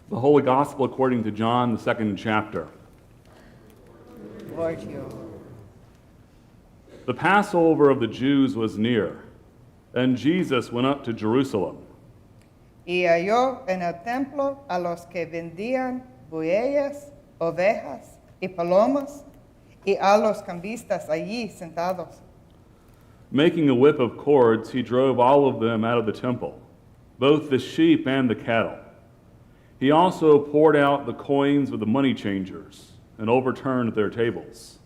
The Holy Gospel according to John, the 2nd chapter. Lord, you. The Passover of the Jews was near, and Jesus went up to Jerusalem. Y halló en el templo a los que vendían bueyes, ovejas y palomas, y a los cambistas allí sentados. Making a whip of cords, he drove all of them out of the temple, both the sheep and the cattle. He also poured out the coins of the money changers and overturned their tables.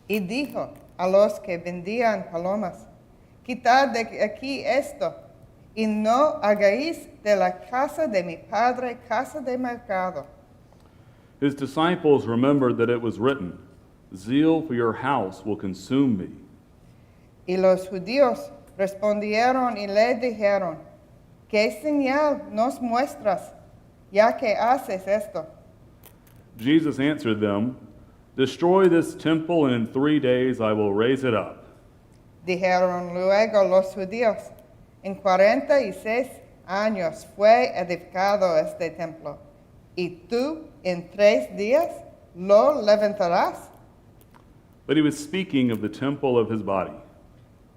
Y dijo a los que vendían palomas, quitad de aquí esto, y no hagáis de la casa de mi padre casa de mercado. His disciples remembered that it was written, "Zeal for your house will consume me." Y los judíos respondieron y le dijeron, ¿qué señal nos muestras, ya que haces esto? Jesus answered them, "Destroy this temple, and in 3 days I will raise it up." Dijeron luego los judíos, en 46 años fue edificado este templo, y tú en 3 días lo levantarás. But he was speaking of the temple of his body.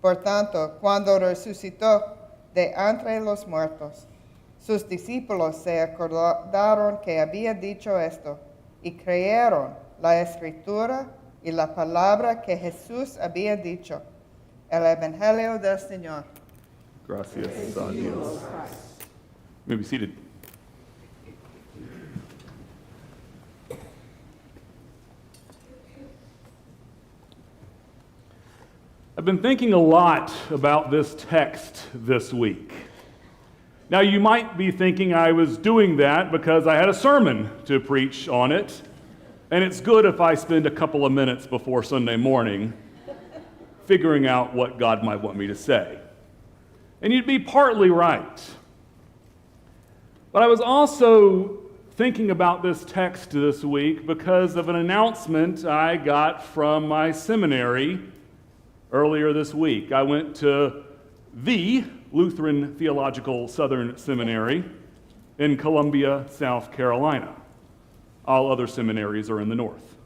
Por tanto, cuando resucitó de entre los muertos, sus discípulos se acordaron que había dicho esto, y creyeron la escritura y la palabra que Jesús había dicho. El Evangelio del Señor. Gracias a Dios. You may be seated. I've been thinking a lot about this text this week. Now, you might be thinking I was doing that because I had a sermon to preach on it, and it's good if I spend a couple of minutes before Sunday morning figuring out what God might want me to say. And you'd be partly right. But I was also thinking about this text this week because of an announcement I got from my seminary earlier this week. I went to the Lutheran Theological Southern Seminary in Columbia, South Carolina. All other seminaries are in the north.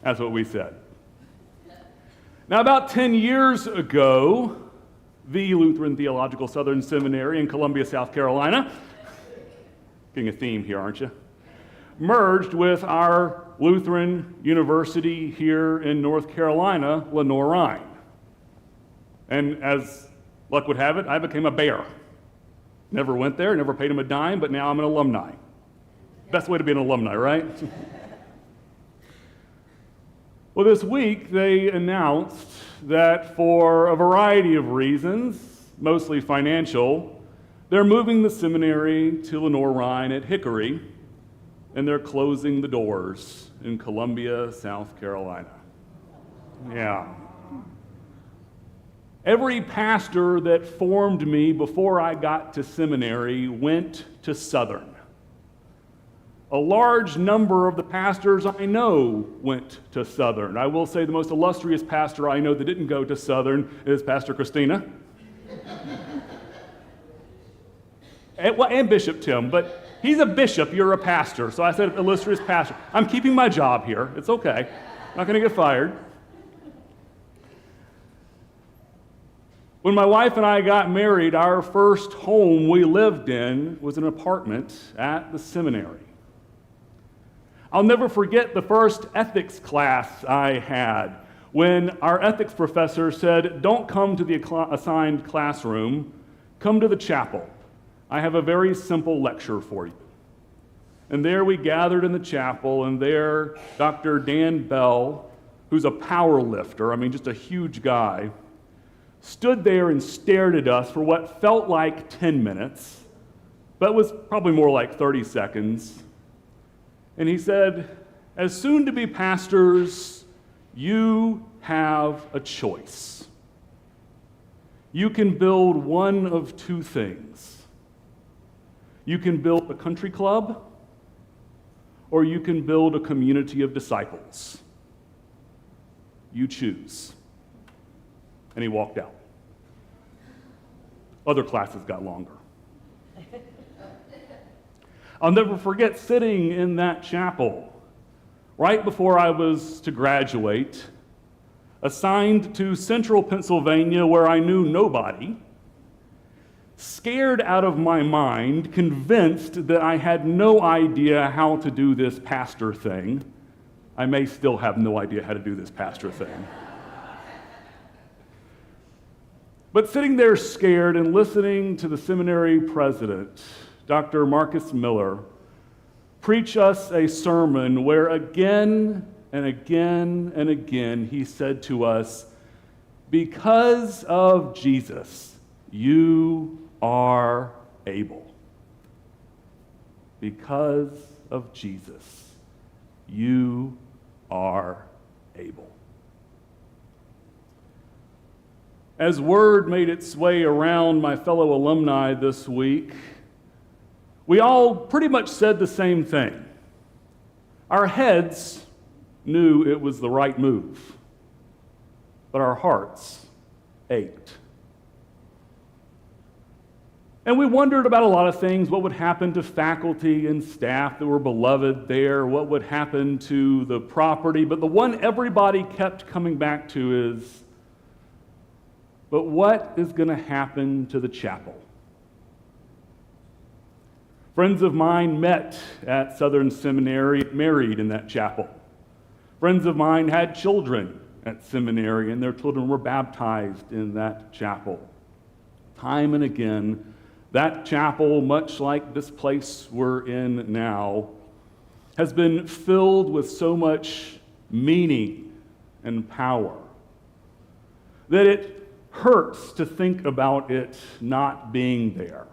That's what we said. Now, about 10 years ago, the Lutheran Theological Southern Seminary in Columbia, South Carolina, getting a theme here, aren't you? Merged with our Lutheran University here in North Carolina, Lenore-Rhine. And as luck would have it, I became a bear. Never went there, never paid him a dime, but now I'm an alumni. Best way to be an alumni, right? Well, this week they announced that for a variety of reasons, mostly financial, they're moving the seminary to Lenore-Rhine at Hickory, and they're closing the doors in Columbia, South Carolina. Yeah. Every pastor that formed me before I got to seminary went to Southern. A large number of the pastors I know went to Southern. I will say the most illustrious pastor I know that didn't go to Southern is Pastor Christina. and Bishop Tim, but he's a bishop, you're a pastor. So I said illustrious pastor. I'm keeping my job here. It's okay. I'm not going to get fired. When my wife and I got married, our first home we lived in was an apartment at the seminary. I'll never forget the first ethics class I had when our ethics professor said, "Don't come to the assigned classroom, come to the chapel. I have a very simple lecture for you." And there we gathered in the chapel, and there Dr. Dan Bell, who's a power lifter, just a huge guy, stood there and stared at us for what felt like 10 minutes, but was probably more like 30 seconds. And he said, "As soon-to-be pastors, you have a choice. You can build one of two things. You can build a country club, or you can build a community of disciples. You choose." And he walked out. Other classes got longer. I'll never forget sitting in that chapel right before I was to graduate, assigned to Central Pennsylvania where I knew nobody, scared out of my mind, convinced that I had no idea how to do this pastor thing. I may still have no idea how to do this pastor thing. But sitting there scared and listening to the seminary president, Dr. Marcus Miller, preach us a sermon where again and again and again he said to us, because of Jesus, you are able. Because of Jesus, you are able. As word made its way around my fellow alumni this week, we all pretty much said the same thing. Our heads knew it was the right move, but our hearts ached. And we wondered about a lot of things. What would happen to faculty and staff that were beloved there? What would happen to the property? But the one everybody kept coming back to is, but what is going to happen to the chapel? Friends of mine met at Southern Seminary, married in that chapel. Friends of mine had children at seminary, and their children were baptized in that chapel. Time and again, that chapel, much like this place we're in now, has been filled with so much meaning and power that it hurts to think about it not being there.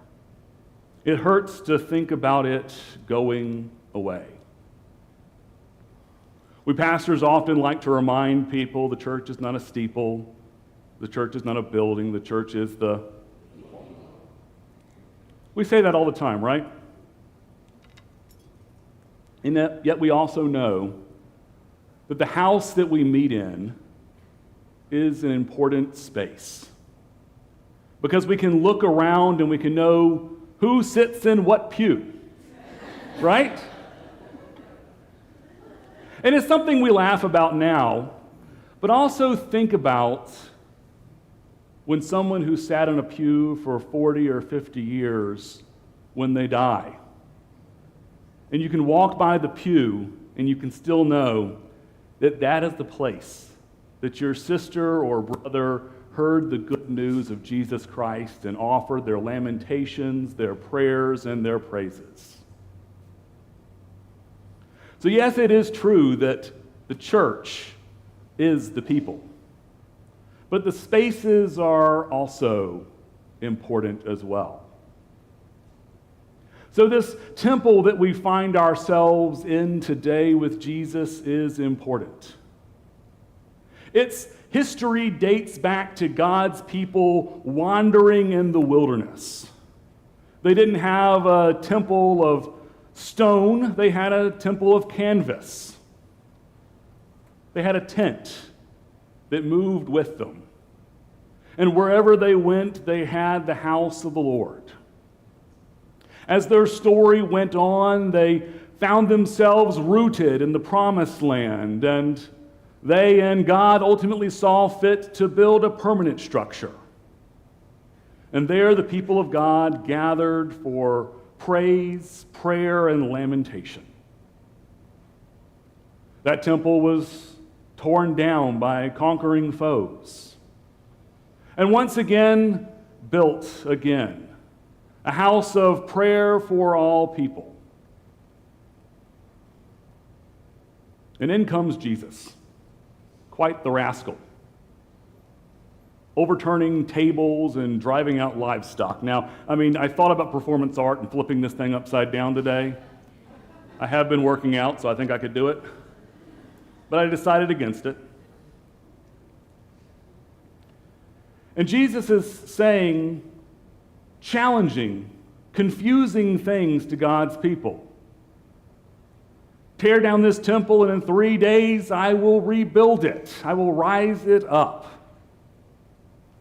It hurts to think about it going away. We pastors often like to remind people the church is not a steeple, the church is not a building, the church is the... We say that all the time, right? And yet we also know that the house that we meet in is an important space. Because we can look around and we can know who sits in what pew, right? And it's something we laugh about now, but also think about when someone who sat in a pew for 40 or 50 years, when they die. And you can walk by the pew and you can still know that that is the place that your sister or brother heard the good news of Jesus Christ and offered their lamentations, their prayers, and their praises. So yes, it is true that the church is the people, but the spaces are also important as well. So this temple that we find ourselves in today with Jesus is important. Its history dates back to God's people wandering in the wilderness. They didn't have a temple of stone, they had a temple of canvas. They had a tent that moved with them. And wherever they went, they had the house of the Lord. As their story went on, they found themselves rooted in the promised land, and they and God ultimately saw fit to build a permanent structure. And there the people of God gathered for praise, prayer, and lamentation. That temple was torn down by conquering foes. And once again, built again. A house of prayer for all people. And in comes Jesus. Quite the rascal. Overturning tables and driving out livestock. Now, I thought about performance art and flipping this thing upside down today. I have been working out, so I think I could do it. But I decided against it. And Jesus is saying challenging, confusing things to God's people. Tear down this temple, and in 3 days I will rebuild it. I will rise it up.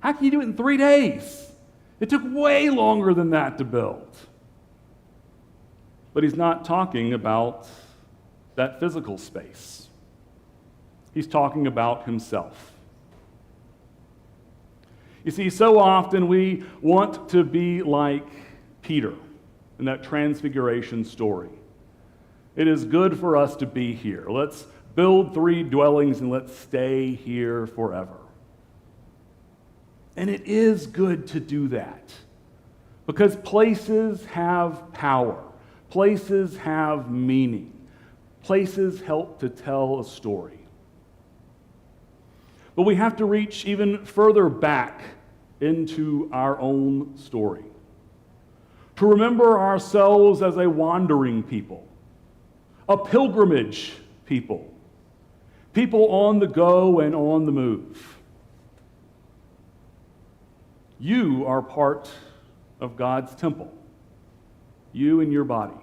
How can you do it in 3 days? It took way longer than that to build. But he's not talking about that physical space. He's talking about himself. You see, so often we want to be like Peter in that transfiguration story. It is good for us to be here. Let's build 3 dwellings and let's stay here forever. And it is good to do that because places have power. Places have meaning. Places help to tell a story. But we have to reach even further back into our own story. To remember ourselves as a wandering people, a pilgrimage people, people on the go and on the move. You are part of God's temple, you and your body.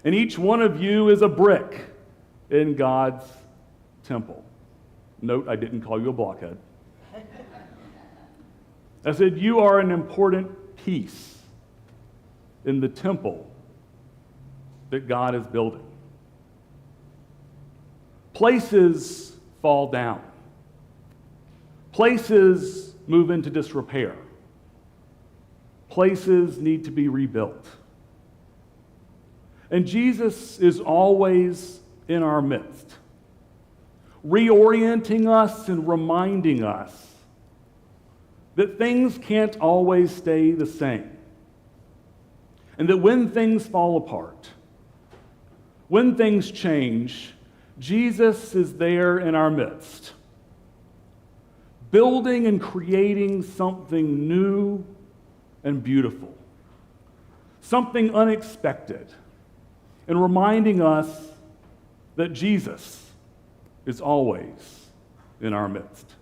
And each one of you is a brick in God's temple. Note, I didn't call you a blockhead. I said you are an important piece in the temple that God is building. Places fall down. Places move into disrepair. Places need to be rebuilt. And Jesus is always in our midst, reorienting us and reminding us that things can't always stay the same. And that when things fall apart, when things change, Jesus is there in our midst, building and creating something new and beautiful, something unexpected, and reminding us that Jesus is always in our midst.